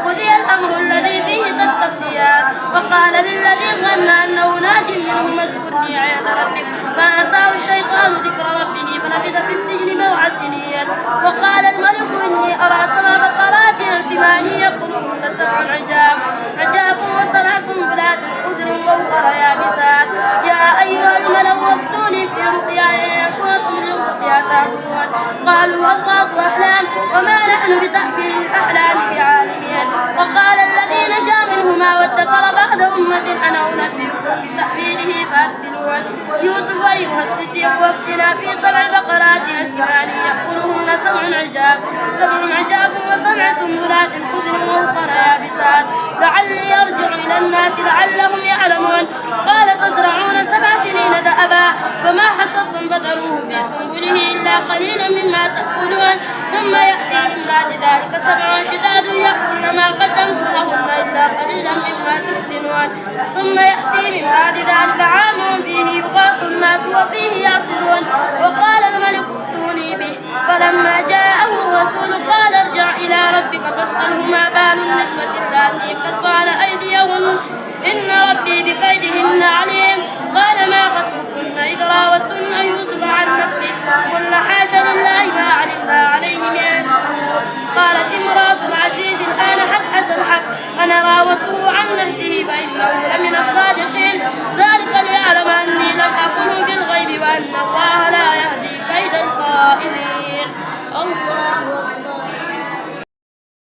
قضي الأمر الذي فيه تستفتيان. وقال للذي ظن أنه ناج منهما اذكرني عند ربك فأنساه الشيطان ذكر ربه فلبث في السجن بضع سنين. وقال الملك إني أرى سبع بقرات سمان يأكلهن سبع عجاب وسبع سنبلات خضر وأخرى يابسات. يا أيها الملأ افتوني في رؤياي إن كنتم للرؤيا تعبدون. قالوا أضغاث أحلام وما نحن بتأويل الأحلام بعالمين. وقال الذي نجا منهما وادكر بعد أمة أنا أنبئكم بتأويله فأرسلون. يوسف أيها الصديق وافتنا في سبع بقرات سمان يأكلهن سبع عجاب وسبع سنبلات خضر وأخرى يابسات لعلي أرجع إلى الناس لعلهم يعلمون. قال تزرعون 7 سنين دأبا فما حصدتم فذروه في سنبله إلا قليلا مما تأكلون ثم يأتي من بعد ذلك 7 شداد يأكلن ما قدمتم لهن إلا قليلا مما تحسنون ثم يأتي من بعد ذلك عام فيه يغاث الناس وفيه يعصرون. وقال الملك ائتوني به فلما جاءه الرسول قال ارجع إلى ربك فاسأله ما بال النسوة اللاتي قطعن أيديهن إن ربي بكيدهن عليم.